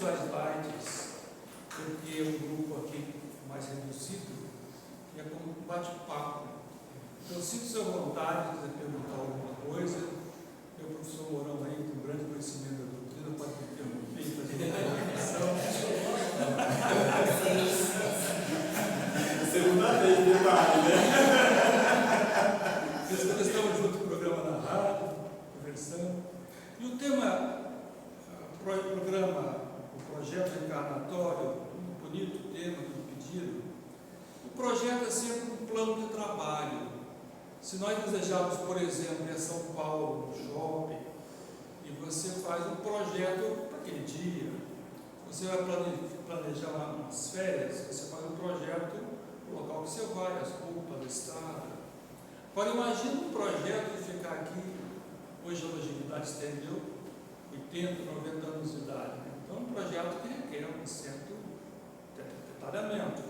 usar slides, porque é um grupo aqui mais reduzido, e é como um bate-papo. Então, sinta-se à vontade, se quiser perguntar alguma coisa. O professor Mourão aí tem um grande conhecimento da doutrina, pode me interromper e fazer uma reflexão. Segunda vez, detalhe, né? Estamos juntos no programa na rádio, conversando. E o tema, o projeto encarnatório, muito bonito tema que me pediram. O projeto é sempre um plano de trabalho. Se nós desejarmos, por exemplo, ir a São Paulo, no shopping, e você faz um projeto para aquele dia, você vai planejar umas férias, você faz um projeto para o local que você vai, as roupas, a estrada. Agora, imagine um projeto de ficar aqui, hoje a longevidade estendeu 80, 90 anos de idade. Né? Então, é um projeto que requer um certo detalhamento.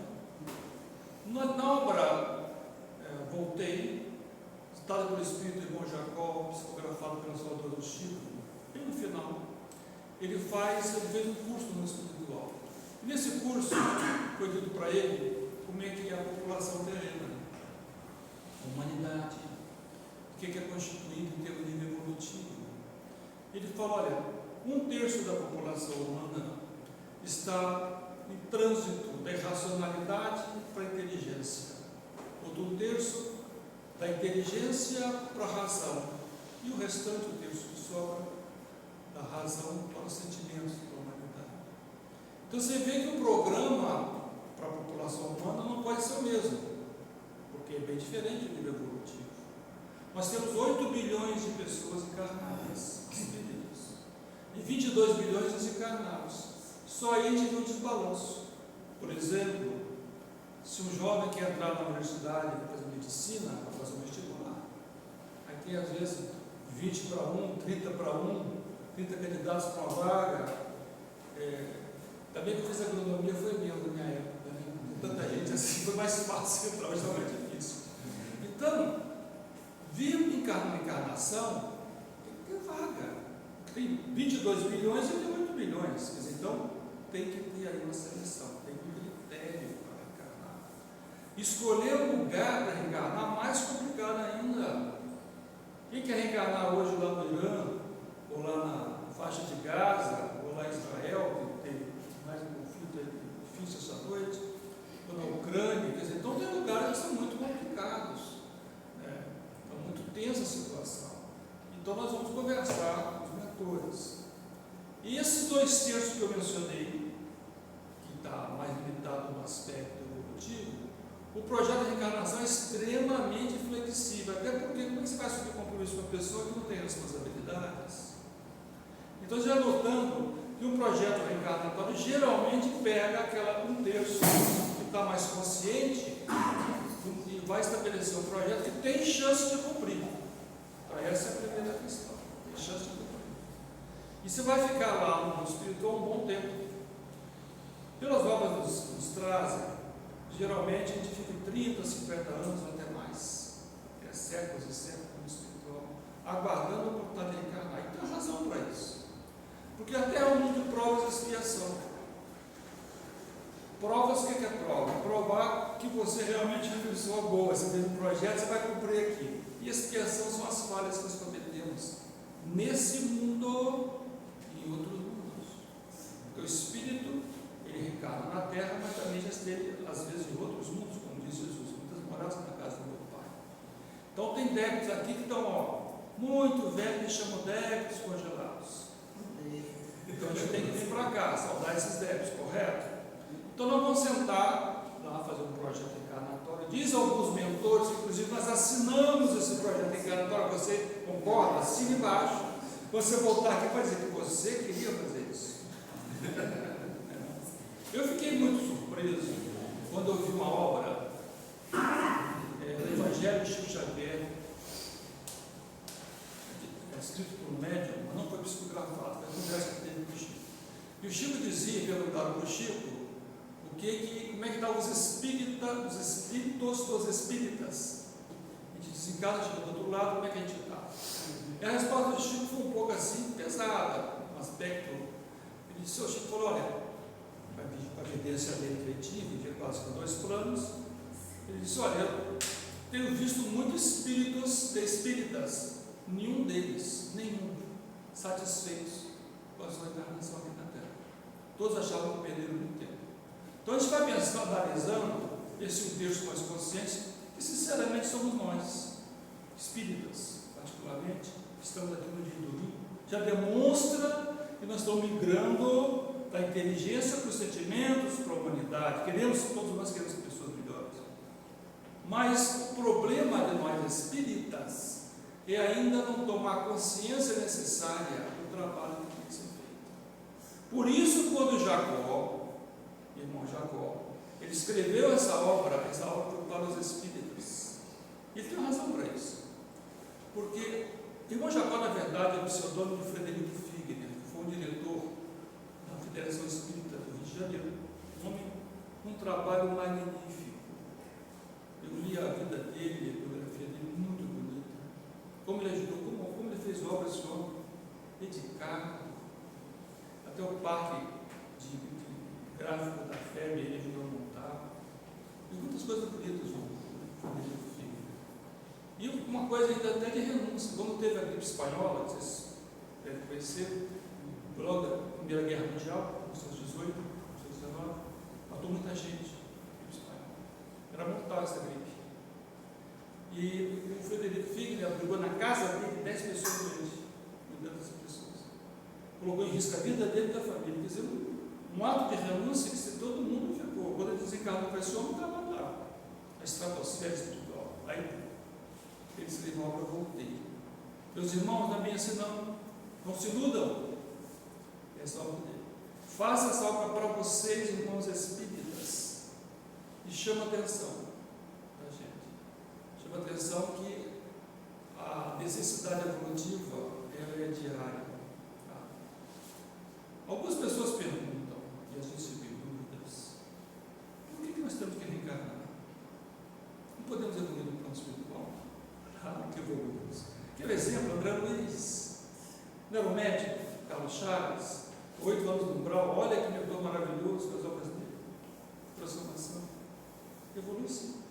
Na obra, voltei, citado pelo Espírito do irmão Jacó, psicografado pelo Salvador do Chico, bem no final, ele fez um curso no espiritual. E nesse curso, foi dito para ele como é que é a população terrena, a humanidade, o que é constituído em termos de nível evolutivo. Ele fala, olha, 1/3 da população humana está em trânsito da irracionalidade para a inteligência, outro 1/3 da inteligência para a razão, e o restante, o 1/3 que sobra, da razão para os sentimentos da humanidade. Então você vê que o programa para a população humana não pode ser o mesmo, porque é bem diferente do nível evolutivo. Nós temos 8 bilhões de pessoas encarnadas, espíritos, e 22 bilhões desencarnados. Só aí a gente vê um desbalanço. Por exemplo, se um jovem quer entrar na universidade para fazer medicina, para fazer um vestibular, aí tem às vezes 20 para 1, 30 para 1, 30 candidatos para uma vaga. Também que eu fiz agronomia foi meu na minha época, né? Com tanta gente assim, foi mais fácil entrar, hoje está mais difícil. Então, vir encarnação tem que ter vaga. Tem 22 bilhões e tem 8 bilhões. Quer dizer, então, tem que ter aí uma seleção, tem um critério para reencarnar. Escolher um lugar para reencarnar, mais complicado ainda. Quem quer reencarnar hoje lá no Irã, ou lá na faixa de Gaza, ou lá em Israel, que tem mais um conflito difícil essa noite, ou na Ucrânia, quer dizer, então tem lugares que são muito complicados, né? Então, muito tensa a situação. Então nós vamos conversar com os mentores. E esses 2/3 que eu mencionei, que está mais limitado no aspecto evolutivo, o projeto de reencarnação é extremamente flexível, até porque como é que você vai assumir compromisso com uma pessoa que não tem responsabilidades? Então, já notando que um projeto reencarnatório geralmente pega aquela 1/3 que está mais consciente e vai estabelecer um projeto que tem chance de cumprir. Então, essa é a primeira questão, tem chance de cumprir. E você vai ficar lá no mundo espiritual um bom tempo. Pelas obras nos trazem, geralmente a gente fica 30, 50 anos ou até mais, até séculos e séculos no espiritual, aguardando a oportunidade de reencarnar. E tem razão para isso. Porque até é um mundo de provas e expiação. Provas, o que é prova? Provar que você realmente é uma pessoa boa, você tem um projeto, você vai cumprir aqui. E expiação são as falhas que nós cometemos nesse mundo e em outros mundos. Porque o espírito, ele reencarna na Terra, mas também já esteve, às vezes, em outros mundos, como diz Jesus, muitas moradas na casa do meu Pai. Então tem débitos aqui que estão muito velhos, que chamam débitos congelados. Então a gente tem que vir para cá, saudar esses débitos, correto? Então nós vamos sentar lá, fazer um projeto encarnatório. Diz alguns mentores, inclusive nós assinamos esse projeto encarnatório, você concorda? Assine embaixo. Você voltar aqui para dizer que você queria fazer isso. Eu fiquei muito surpreso quando eu vi uma obra do Evangelho de Chico Xavier, escrito por um médium, mas não foi psicografado, foi a conversa que teve com o Chico. E o Chico dizia, perguntaram para o Chico, como é que estavam os espíritos dos espíritas. A gente disse, em casa, chega do outro lado, como é que a gente está? E a resposta do Chico foi um pouco assim, pesada, um aspecto. Ele E o seu Chico falou, olha, para evidência dele que ele tinha quase com 2 planos, ele disse, olha, eu tenho visto muitos espíritas, nenhum deles, satisfeitos com a sua encarnação aqui na Terra. Todos achavam que perderam muito tempo. Então a gente vai pensar, analisando esse texto mais consciência, que sinceramente somos nós, espíritas, particularmente, que estamos aqui no dia do domingo, já demonstra que nós estamos migrando da inteligência para os sentimentos, para a humanidade. Todos nós queremos ser pessoas melhores. Mas o problema de nós espíritas é ainda não tomar a consciência necessária do trabalho que tem que ser feito. Por isso, quando Jacó, irmão Jacó, ele escreveu essa obra para os espíritas, ele tem razão para isso. Porque irmão Jacó, na verdade, é o pseudônimo de Frederico Figner, que foi um diretor da Federação Espírita do Rio de Janeiro. Um trabalho magnífico. Eu li a vida dele, a biografia dele, muito bonita. Como ele ajudou, como ele fez obras esse homem, dedicado. Até o parque de gráfico da FEB ele ajudou a montar. E muitas coisas bonitas no Frederico Figner. E uma coisa ainda até de renúncia. Quando teve a gripe espanhola, vocês devem conhecer, logo da Primeira Guerra Mundial, 1918, 1919, matou muita gente, gripe espanhola. Era mortal essa gripe. E o Frederico Figner abrigou na casa dele 10 pessoas doentes, cuidando dessas pessoas. Colocou em risco a vida dele e da família. Quer dizer, um ato de renúncia que se todo mundo ficou. Quando ele desencarnou com esse homem, estava lá, a estratosfera espiritual. Aí ele escreveu a obra Voltei. Meus irmãos, também assim não se iludam. Essa obra dele. Faça essa obra para vocês, irmãos espíritas, e chama atenção da gente. Chama atenção que a necessidade evolutiva ela é diária. Tá? Algumas pessoas perguntam, e a gente vê dúvidas, por que nós temos que reencarnar? Não podemos evoluir no plano espiritual? Que evoluímos. Que exemplo, André Luiz, neuromédico, Carlos Chagas, 8 anos no umbral, olha que mentor maravilhoso com as obras dele. Transformação. Evolui sim.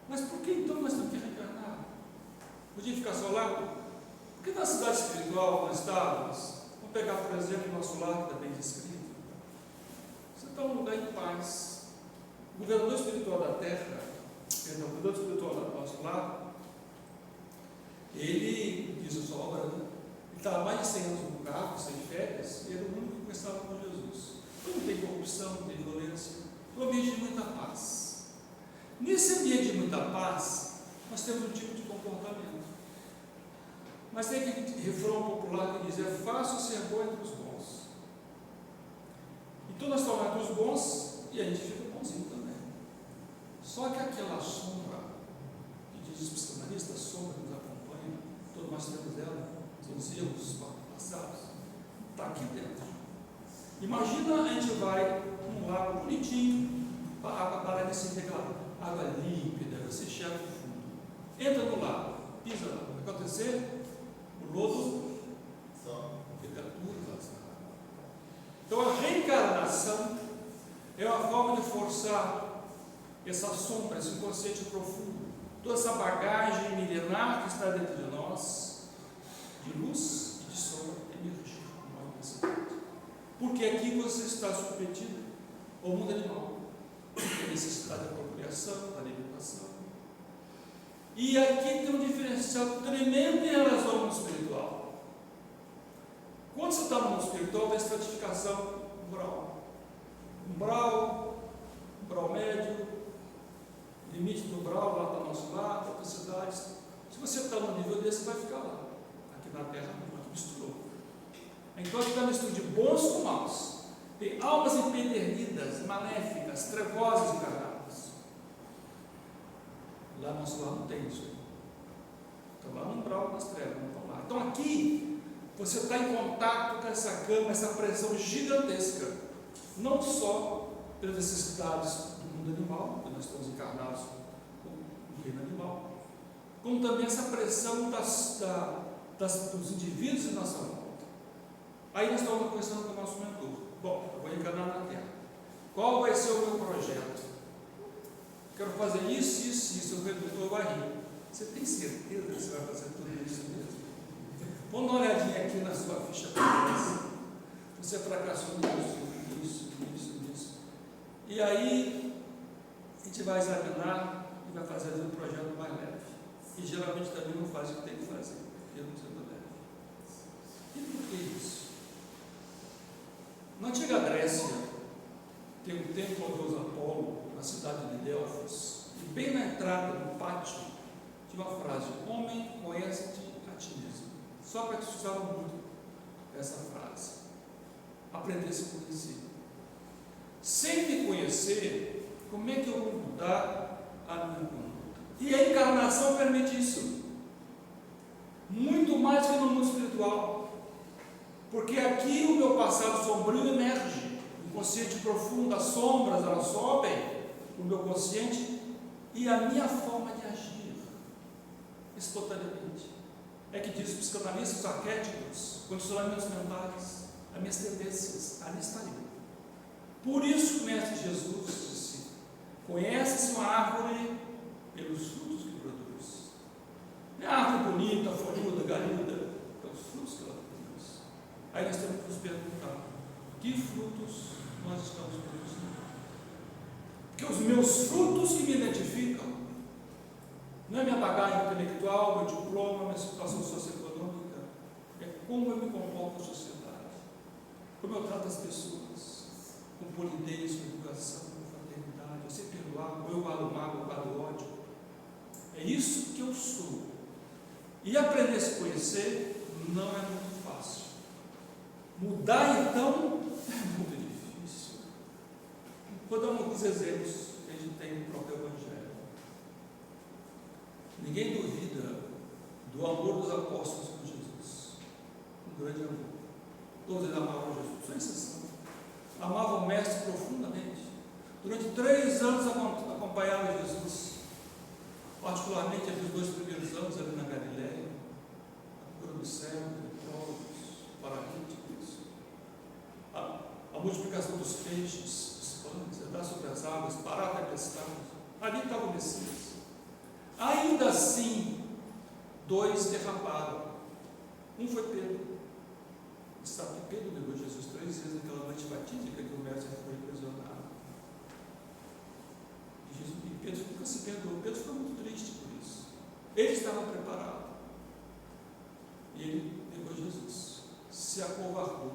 Mas por que então nós temos que reencarnar? Podia ficar só lá? Porque na cidade espiritual nós estávamos, vamos pegar por exemplo o nosso lar que está bem descrito. Você está num lugar em paz. O governador espiritual da Terra, o governador espiritual do nosso lar, ele, diz a sua obra, né? Ele estava mais de 100 anos no carro, sem férias, e era o único que conversava com Jesus. Então não tem corrupção, não tem violência, é um ambiente de muita paz. Nesse ambiente de muita paz, nós temos um tipo de comportamento. Mas tem aquele refrão popular que diz, é fácil ser bom entre os bons. Então nós estamos entre os bons e a gente fica bonzinho também. Só que aquela sombra, que diz os psicanalistas, sombra que nos acompanha, todos nós temos ela, os erros passados, está aqui dentro. Imagina a gente vai num lago bonitinho, a água parece aquela água límpida, você enxerga o fundo. Entra no lago, pisa lá, o que vai acontecer? O lodo fica tudo vazado. Então a reencarnação é uma forma de forçar essa sombra, esse inconsciente profundo, toda essa bagagem milenar que está dentro de nós, de luz e de sombra, energia, uma necessidade. Porque aqui você está submetido ao mundo animal, a necessidade da procriação, da alimentação. E aqui tem um diferencial tremendo em relação ao mundo espiritual. Quando você está no mundo espiritual, tem estratificação umbral. Umbral médio, limite do umbral, lá está nosso lar, outras cidades. Se você está no nível desse, você vai ficar lá. Aqui na Terra, não misturou. Então, aqui está mistura de bons com maus. Tem almas empedernidas, maléficas, trevosas encarnadas. Lá no nosso lar não tem isso. Estão lá no umbral, nas trevas, não estão lá. Então, aqui, você está em contato com essa gama, essa pressão gigantesca. Não só pelas necessidades do mundo animal, porque nós estamos encarnados no reino animal, como também essa pressão dos indivíduos em nossa volta. Aí nós estamos conversando com o nosso mentor. Bom, eu vou encarnar na Terra. Qual vai ser o meu projeto? Quero fazer isso, isso, isso. O redutor vai rir. Você tem certeza que você vai fazer tudo isso mesmo? Vamos dar uma olhadinha aqui na sua ficha prática. Você fracassou nisso, isso. E aí, a gente vai examinar e vai fazer um projeto mais leve. E geralmente também não faz o que tem que fazer, porque não precisa leve. E por que isso? Na antiga Grécia, tem um templo ao deus Apolo, na cidade de Delfos, e bem na entrada do pátio, tinha uma frase: homem, conhece-te a ti mesmo. Só para que se usava muito essa frase. Aprender a se conhecer. Sem me conhecer, como é que eu vou mudar a minha conduta? E a encarnação permite isso. Muito mais que no mundo espiritual. Porque aqui o meu passado sombrio emerge. O consciente profundo, as sombras, elas sobem, o meu consciente, e a minha forma de agir, espontaneamente. É que diz os psicanalistas, os arquétipos, condicionamentos mentais, as minhas tendências, ali estariam. Por isso que o Mestre Jesus disse: conhece-se uma árvore pelos frutos que produz. Não é a árvore bonita, folhuda, galhuda, pelos frutos que ela produz. Aí nós temos que nos perguntar: que frutos nós estamos produzindo? Porque os meus frutos que me identificam não é minha bagagem intelectual, meu diploma, minha situação socioeconômica, é como eu me comporto na sociedade, como eu trato as pessoas, com polidez, com educação, com fraternidade, eu sei perdoar, ou eu guardo mágoa, eu guardo ódio. É isso que eu sou. E aprender a se conhecer não é muito fácil. Mudar, então, é muito difícil. Vou dar alguns exemplos que a gente tem no próprio Evangelho. Ninguém duvida do amor dos apóstolos com Jesus. Um grande amor. Todos eles amavam Jesus, sem exceção. Amavam o Mestre profundamente. Durante 3 anos acompanhavam Jesus. Particularmente aqueles 2 primeiros anos ali na Galileia, a cura do céu, leprosos, paralíticos, a multiplicação dos peixes, dos pães, andar sobre as águas, parar a tempestade. Ali estava o Messias. Ainda assim, 2 derraparam. Um foi Pedro. Sabe que Pedro negou Jesus 3 vezes naquela noite fatídica que o Mestre foi aprisionado. E Pedro nunca se perdoou. Pedro ficou muito triste por isso. Ele estava preparado. E ele negou Jesus. Se acovardou.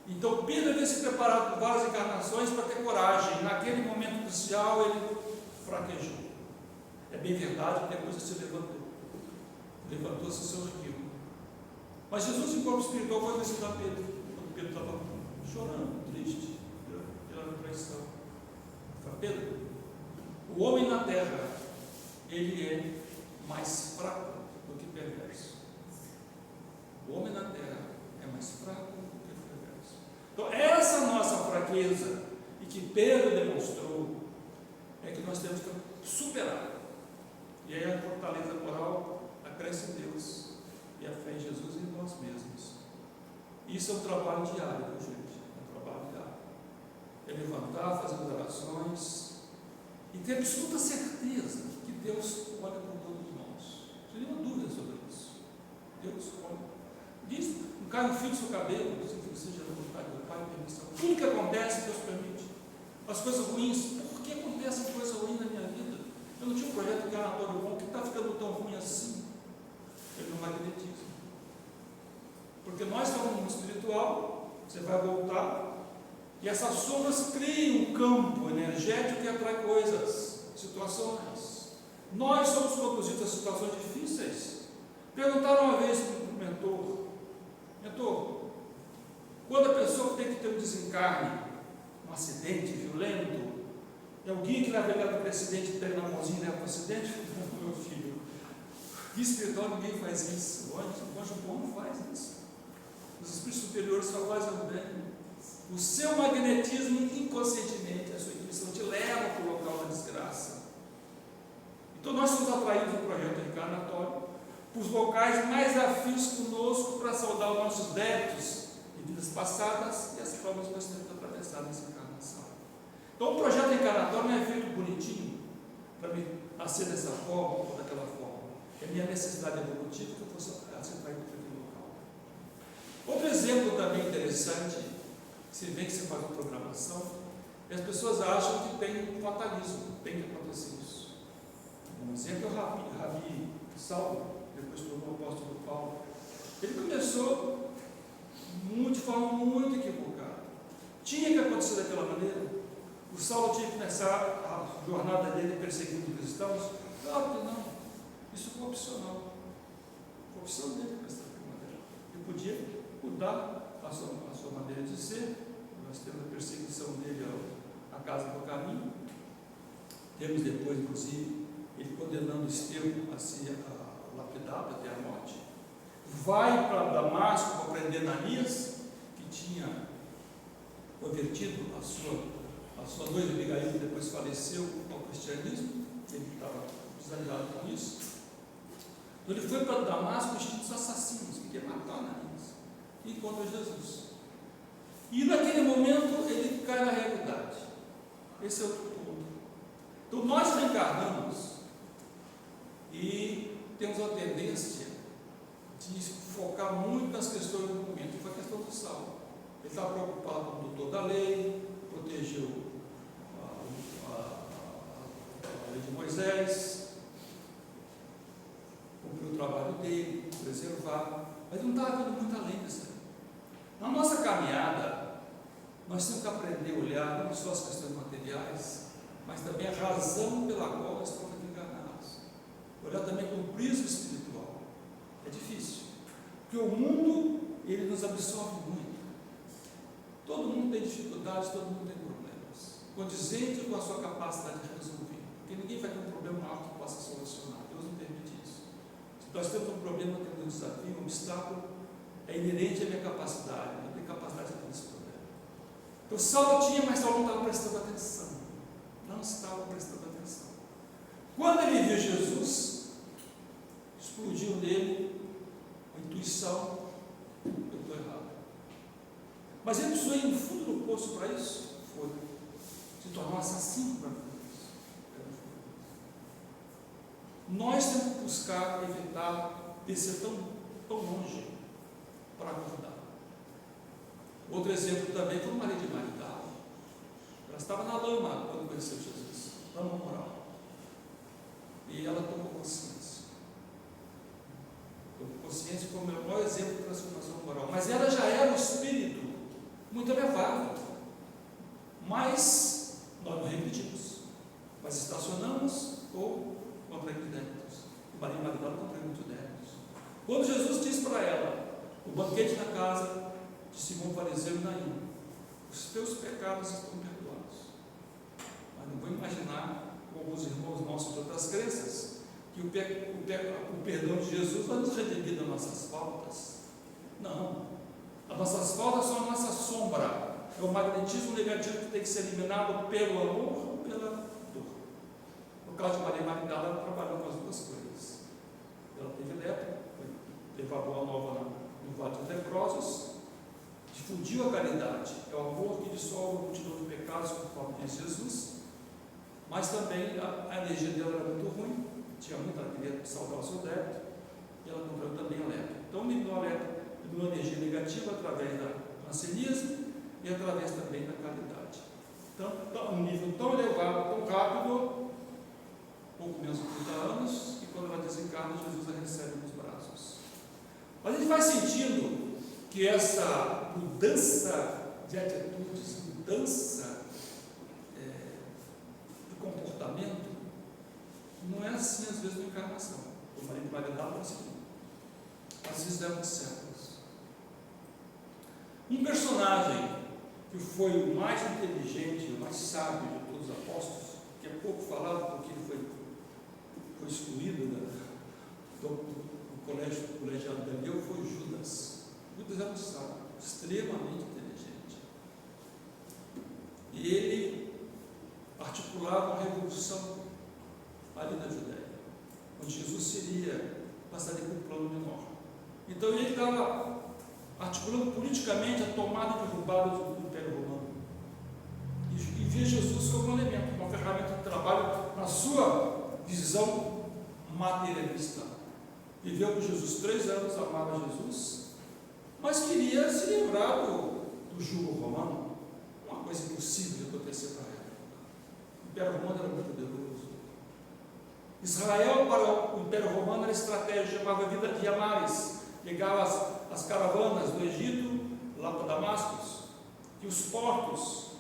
Então Pedro havia se preparado por várias encarnações para ter coragem. Naquele momento crucial ele fraquejou. É bem verdade que depois ele se levantou. Levantou-se e sorriu. Mas Jesus, em corpo espiritual, foi visitar Pedro. Quando Pedro estava chorando, triste, pela traição. Falei: Pedro, o homem na terra, ele é mais fraco do que perverso. O homem na terra é mais fraco do que perverso. Então, essa nossa fraqueza, e que Pedro demonstrou, é que nós temos que superar. E aí a fortaleza moral acresce em Deus, e a fé em Jesus e em nós mesmos. Isso é um trabalho diário, gente. É um trabalho diário. É levantar, fazer as orações e ter absoluta certeza que Deus olha por todos nós. Não tem nenhuma dúvida sobre isso. Deus olha. Diz: não cai um fio do seu cabelo, se seja da vontade do Pai, permissão. Tudo que acontece, Deus permite. As coisas ruins, por que acontecem coisas ruins na minha vida? Eu não tinha um projeto encarnatório bom, que está ficando tão ruim assim? Ele não magnetismo. Porque nós estamos no mundo espiritual, você vai voltar, e essas sombras criam um campo energético que atrai coisas, situações. Nós somos conduzidos a situações difíceis. Perguntaram uma vez para o mentor, quando a pessoa tem que ter um desencarne, um acidente violento, é o guia que leva ele para o acidente, pega na mãozinha e leva para o acidente? Meu filho, guia espiritual ninguém faz isso. O anjo bom não faz isso. Os espíritos superiores só fazem o bem. O seu magnetismo inconscientemente, a sua intuição te leva para o local da desgraça. Então nós somos atraídos no projeto encarnatório para os locais mais afins conosco, para saudar os nossos débitos e vidas passadas e as provas que nós temos que atravessar nessa encarnação. Então o projeto encarnatório não é feito bonitinho para me nascer dessa forma ou daquela forma. É minha necessidade evolutiva que eu possa aceitar para aquele local. Outro exemplo também interessante, que se vê que você faz uma programação, e as pessoas acham que tem um fatalismo, tem que acontecer isso. Um exemplo é o Rabi Saulo, depois tornou o apóstolo Paulo. Ele começou de forma muito equivocada. Tinha que acontecer daquela maneira. O Saulo tinha que começar a jornada dele perseguindo cristãos? Claro que não. Isso foi opcional. Foi opção dele começar daquela maneira. Ele podia mudar a sua maneira de ser. Nós temos a perseguição dele à casa do caminho. Temos depois, inclusive, ele condenando Estevão a ser lapidado até a morte. Vai para Damasco para prender Ananias, que tinha convertido a sua noiva Abigail, que depois faleceu ao cristianismo. Ele estava desanimado com isso. Então ele foi para Damasco vestido dos assassinos, que queria matar Ananias, e encontra Jesus. E naquele momento ele cai na realidade. Esse é outro ponto. Então nós reencarnamos e temos a tendência de focar muito nas questões do momento. Foi a questão do Saulo. Ele estava preocupado com o doutor da lei, protegeu a lei de Moisés, cumpriu o trabalho dele, preservar, mas não estava vendo muito além disso. Na nossa caminhada, nós temos que aprender a olhar não só as questões materiais, mas também a razão pela qual nós estamos encarnados. Olhar também com o prisma espiritual. É difícil, porque o mundo, ele nos absorve muito. Todo mundo tem dificuldades, todo mundo tem problemas, condizente com a sua capacidade de resolver, porque ninguém vai ter um problema alto que possa solucionar. Deus não permite isso. Se nós temos um problema, temos um desafio, um obstáculo, é inerente à minha capacidade, eu tenho capacidade de ter esse problema. Então Saulo tinha, mas Saulo não estava prestando atenção. Não estava prestando atenção. Quando ele viu Jesus, explodiu nele a intuição: eu estou errado. Mas ele precisou ir no fundo do poço para isso? Foi. Se tornar um assassino para isso. Nós temos que buscar evitar descer tão longe para acordar. Outro exemplo também foi Maria de Magdala. Ela estava na lama quando conheceu Jesus, lama moral. E ela tomou consciência. Tomou consciência como o maior exemplo de transformação moral. Mas ela já era um espírito muito elevado. Mas nós não repetimos. Mas estacionamos ou contraímos débitos. E Maria de Magdala contraiu muitos débitos. Quando Jesus disse para ela, o banquete na casa de Simão Fariseu e Naim: os teus pecados estão perdoados. Mas não vou imaginar, com alguns irmãos nossos de outras crenças, que o perdão de Jesus vai nos redimir das nossas faltas. Não. As nossas faltas são a nossa sombra. É o magnetismo negativo que tem que ser eliminado pelo amor ou pela dor. No caso de Maria Magdala, ela trabalhou com as duas coisas. Ela teve lepra, levou a boa nova no vale dos leprosos, difundiu a caridade. É o amor que dissolve a multidão de pecados, conforme diz Jesus. Mas também a energia dela era muito ruim, tinha muito, ela queria salvar o seu débito, e ela contraiu também a lepra. Então, eliminou a lepra, eliminou a energia negativa através da canceríase e através também da caridade. Então, um nível tão elevado, tão rápido, pouco menos de 30 anos, e quando ela desencarna, Jesus a recebe nos braços. Mas a gente vai sentindo que essa mudança de atitudes, mudança de comportamento, não é assim às vezes na encarnação. O marido vai dar para seguir. Às vezes leva séculos. Um personagem que foi o mais inteligente, o mais sábio de todos os apóstolos, que é pouco falado porque ele foi excluído do colegiado Galileu, foi Judas. Judas era um sábio, extremamente inteligente. E ele articulava uma revolução ali na Judéia, onde Jesus seria passaria por um plano menor. Então ele estava articulando politicamente a tomada e derrubada do Império Romano. E via Jesus como um elemento, uma ferramenta de trabalho na sua visão materialista. Viveu com Jesus 3 anos, amava Jesus, mas queria se livrar do jugo romano, uma coisa impossível de acontecer para ela. O Império Romano era muito poderoso. Israel, para o Império Romano, era estratégia, chamava vida de Amares, ligava as caravanas do Egito, lá para Damasco, e os portos.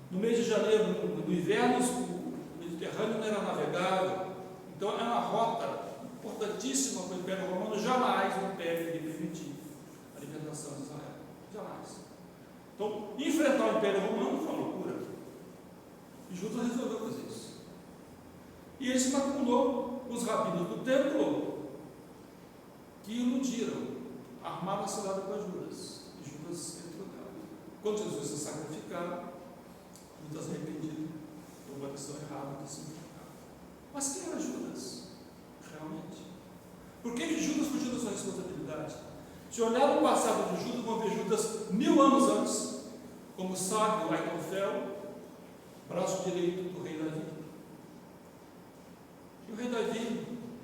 No mês de janeiro, no inverno, o Mediterrâneo não era navegável, então era uma rota importantíssima para o Império Romano. Jamais o Império iria permitir a libertação de Israel, jamais. Então, enfrentar o Império Romano foi uma loucura, e Judas resolveu fazer isso. E ele se maculou os rabinos do templo, que iludiram, armaram a cilada para Judas, e Judas entrou nela. Quando Jesus se sacrificava, Judas arrependido, tomou a decisão errada de se sacrificar. Mas quem era Judas? Realmente? Por que Judas fugiu da sua responsabilidade? Se olhar no passado de Judas, vão ver Judas 1000 anos antes, como sábio Aitofel, braço direito do rei Davi. E o rei Davi,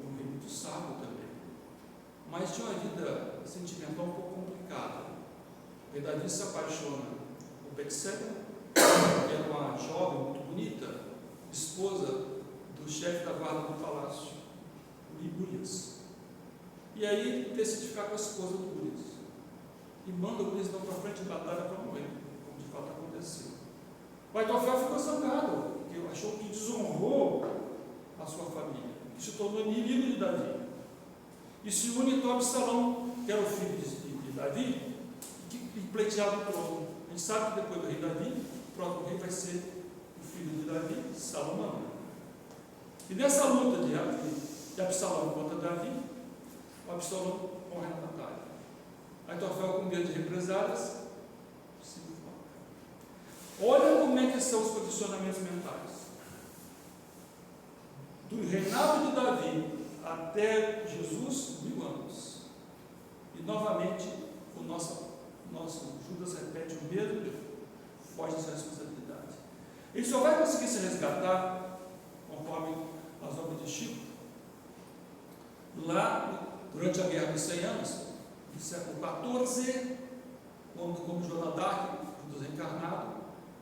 um rei muito sábio também, mas tinha uma vida sentimental um pouco complicada. O rei Davi se apaixona por Betseba, que era uma jovem muito bonita, esposa do chefe da guarda do palácio, Urias. E aí decide ficar com a esposa do Urias e manda o Urias dar para frente da batalha para morrer, como de fato aconteceu. O Aitofel ficou zangado, porque achou que desonrou a sua família, que se tornou inimigo de Davi, e se une então a Absalão, que era o filho de Davi, e pleiteava o trono. A gente sabe que depois do rei Davi, o próximo rei vai ser o filho de Davi, Salomão. E nessa luta de Absalão contra Davi, o Absalão morre na batalha. Aitofel, com medo de represálias, se foca. Olha como é que são os condicionamentos mentais. Do reinado de Davi até Jesus, 1000 anos. E novamente, o nosso Judas repete o mesmo, foge dessa responsabilidade. Ele só vai conseguir se resgatar, conforme as obras de Chico, lá durante a Guerra dos 100 Anos, no século XIV, quando, como Joana d'Arc, Judas reencarnado,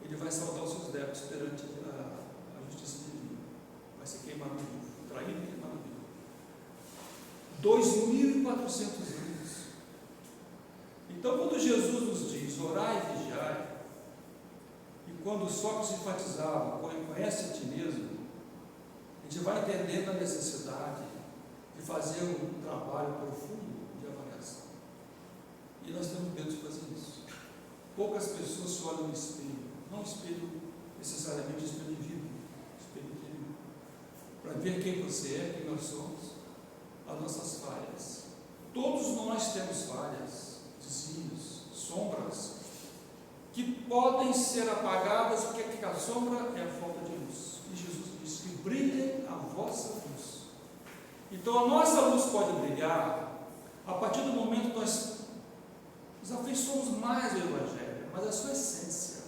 ele vai salvar os seus débitos perante a justiça divina. Vai ser queimado vivo, traído e queimado vivo. 2400 anos. Então, quando Jesus nos diz, orai e vigiai, e quando Sócrates enfatizava, conhece a ti mesmo, a gente vai entendendo a necessidade de fazer um trabalho profundo de avaliação. E nós temos medo de fazer isso. Poucas pessoas se olham no espelho, não espelho necessariamente espelho de vida, espelho interior, para ver quem você é, quem nós somos, as nossas falhas. Todos nós temos falhas, desvios, sombras, que podem ser apagadas, porque a sombra é a falta de luz. E Jesus diz que brilhe a vossa luz. Então a nossa luz pode brilhar a partir do momento que nós nos afeiçoamos mais ao Evangelho, mas a sua essência.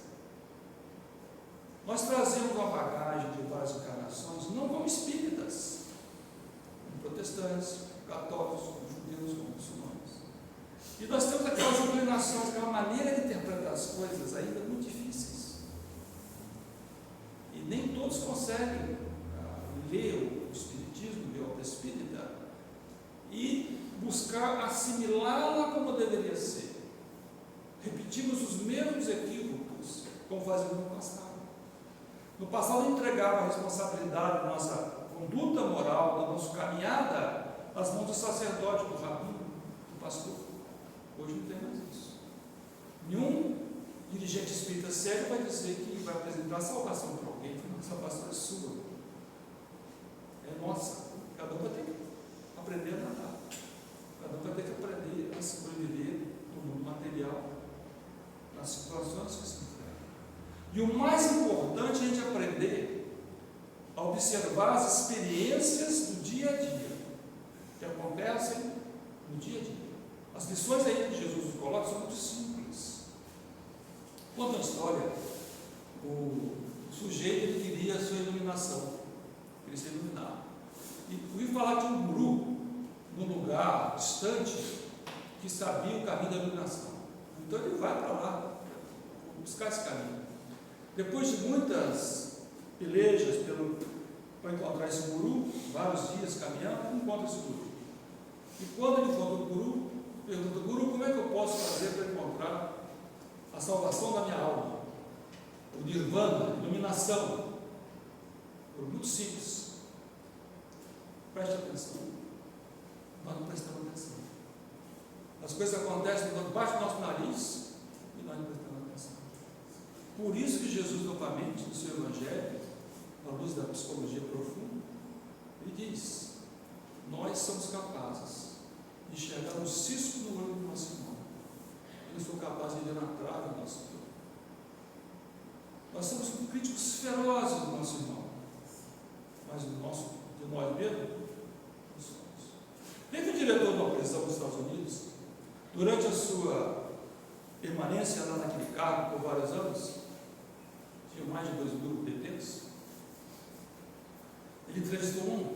Nós trazemos uma bagagem de várias encarnações, não como espíritas, como protestantes, como católicos, como judeus, como muçulmanos. E nós temos aquelas inclinações, aquela maneira de interpretar as coisas ainda muito difíceis. E nem todos conseguem ler o Espiritismo, ler a obra espírita, e buscar assimilá-la como deveria ser. Repetimos os mesmos equívocos, como fazíamos no passado. No passado, entregava a responsabilidade da nossa conduta moral, da nossa caminhada, às mãos do sacerdote, do rabino, do pastor. Hoje não tem mais isso. Nenhum dirigente espírita sério vai dizer que vai apresentar a salvação para alguém, que a salvação é sua. É nossa. Cada um vai ter que aprender a nadar. Cada um vai ter que aprender a sobreviver no mundo material, nas situações que se enfrentam. E o mais importante é a gente aprender a observar as experiências do dia a dia, que acontecem no dia a dia. As lições aí que Jesus nos coloca são muito simples. Conta a história, o sujeito ele queria a sua iluminação, queria ser iluminado. E ouvi falar de um guru num lugar distante que sabia o caminho da iluminação. Então ele vai para lá buscar esse caminho. Depois de muitas pelejas para encontrar esse guru, vários dias caminhando, ele encontra esse guru. E quando ele encontra o guru, pergunta: Guru, como é que eu posso fazer para encontrar a salvação da minha alma? O nirvana, a iluminação. Muito simples. Preste atenção. Nós não prestamos atenção. As coisas acontecem debaixo do nosso nariz e nós não prestamos atenção. Por isso que Jesus, novamente, no seu Evangelho, à luz da psicologia profunda, ele diz: nós somos capazes de enxergar um cisco no olho do nosso irmão. Eu não sou capaz de ver na trave do nosso irmão. Nós somos críticos ferozes do nosso irmão, mas de nós mesmos, não somos. Teve um diretor de uma prisão nos Estados Unidos, durante a sua permanência lá naquele cargo por vários anos, tinha mais de 2.000 detentos. Ele entrevistou um,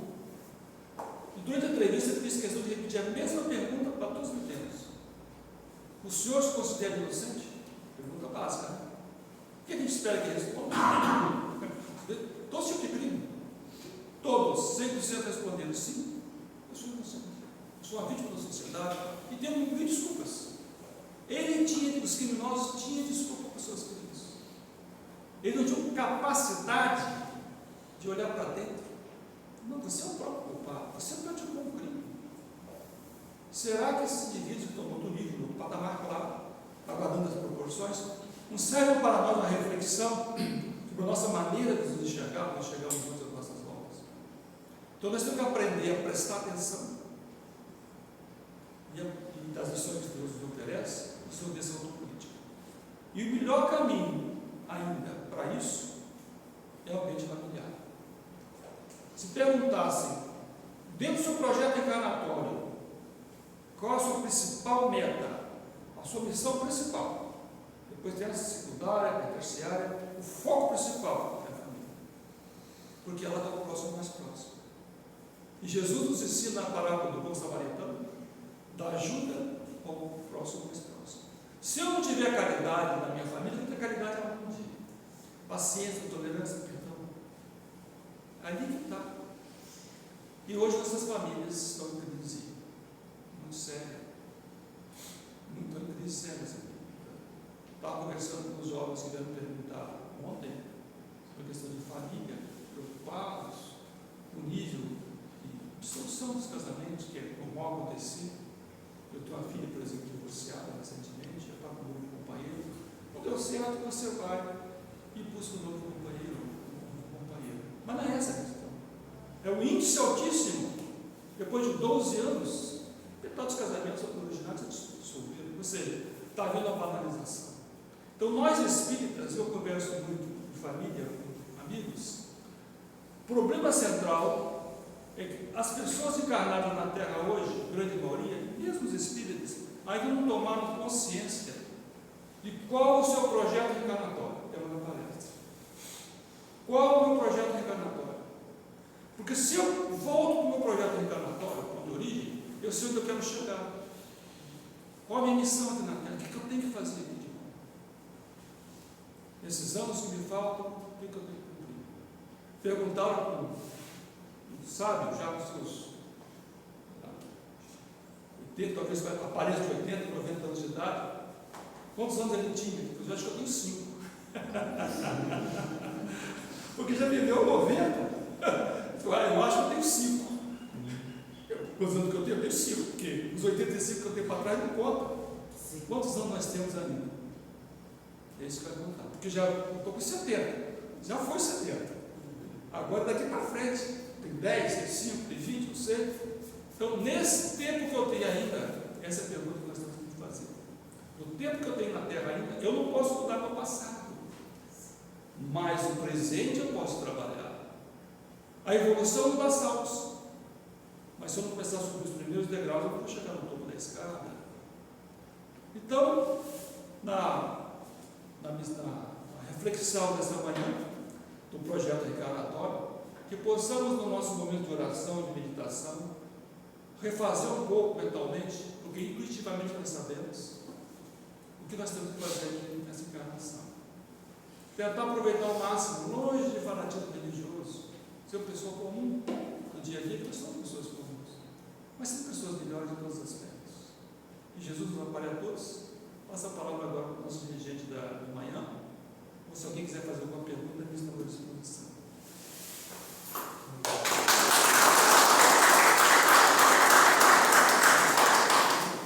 e durante a entrevista ele fez questão de repetir a mesma pergunta para todos os detentos: o senhor se considera inocente? Pergunta básica, né? O que a gente espera que responda? Todo tipo de crime, todos, 100% respondendo sim, eu sou inocente, eu sou uma vítima da sociedade e tenho mil desculpas. Os criminosos tinham desculpa para os seus crimes. Eles não tinham capacidade de olhar para dentro. Não, você é o próprio culpado, você praticou um crime. Será que esses indivíduos que estão no nível, no patamar claro, aguardando as proporções, não servem para nós uma reflexão sobre a nossa maneira de nos enxergar, quando chegamos juntos às nossas obras? Então nós temos que aprender a prestar atenção e das lições que Deus nos oferece, sobre essa autocrítica. E o melhor caminho ainda para isso é o ambiente familiar. Se perguntassem, dentro do seu projeto encarnatório, qual a sua principal meta, a sua missão principal, depois tem a secundária, a terciária, o foco principal é a família, porque ela está o próximo mais próximo. E Jesus nos ensina a parábola do bom samaritano, da ajuda ao próximo mais próximo. Se eu não tiver caridade na minha família, eu vou ter caridade algum dia. Paciência, tolerância, perdão. Ali que está. E hoje nossas famílias estão em crise muito séria. Muito em crise séria. Estava conversando com os jovens que vieram perguntar ontem sobre a questão de família, preocupados com o nível de dissolução dos casamentos, que é comum acontecer. Eu tenho uma filha, por exemplo, divorciada recentemente, já está com um novo companheiro. Não deu certo, você vai e busca um novo companheiro, Mas não é essa a questão. É o índice altíssimo. Depois de 12 anos, metade dos casamentos originais se dissolveram. Ou seja, está havendo uma banalização. Então, nós espíritas, eu converso muito de família, com amigos, o problema central é que as pessoas encarnadas na Terra hoje, grande maioria, mesmo os espíritas, ainda não tomaram consciência de qual o seu projeto encarnatório. É uma palestra. Qual o meu projeto encarnatório? Porque se eu volto para o meu projeto encarnatório, de origem, eu sei onde eu quero chegar. Qual a minha missão aqui na Terra? O que eu tenho que fazer aqui de bom? Nesses anos que me faltam, o que eu tenho que cumprir? Perguntaram para um sábio, já com seus 80, talvez apareça de 80, 90 anos de idade, quantos anos ele tinha? Eu acho que eu tenho 5. Porque já viveu 90. Eu acho que eu tenho 5. Quantos anos que eu tenho 5, porque os 85 que eu tenho para trás não conta. Quantos anos nós temos ainda? É isso que vai contar. Porque já estou com 70. Já foi 70. Agora daqui para frente. Tem 10, tem 5, tem 20, não sei. Então, nesse tempo que eu tenho ainda, essa é a pergunta que nós temos que fazer. No tempo que eu tenho na Terra ainda, eu não posso mudar meu passado. Mas o presente eu posso trabalhar. A evolução não dá saltos. Mas se eu não começar a subir os primeiros degraus, eu não vou chegar no topo da escada. Então, na reflexão dessa manhã, do projeto reencarnatório, que possamos, no nosso momento de oração, de meditação, refazer um pouco mentalmente, porque intuitivamente nós sabemos o que nós temos que fazer aqui nessa encarnação. Tentar aproveitar ao máximo, longe de fanatismo religioso, ser uma pessoa comum no dia a dia, que nós somos pessoas comuns, mas ser pessoas melhores em todos os aspectos. E Jesus nos ampare a todos. Passa a palavra agora para o nosso dirigente da manhã, ou se alguém quiser fazer alguma pergunta, me estou à disposição.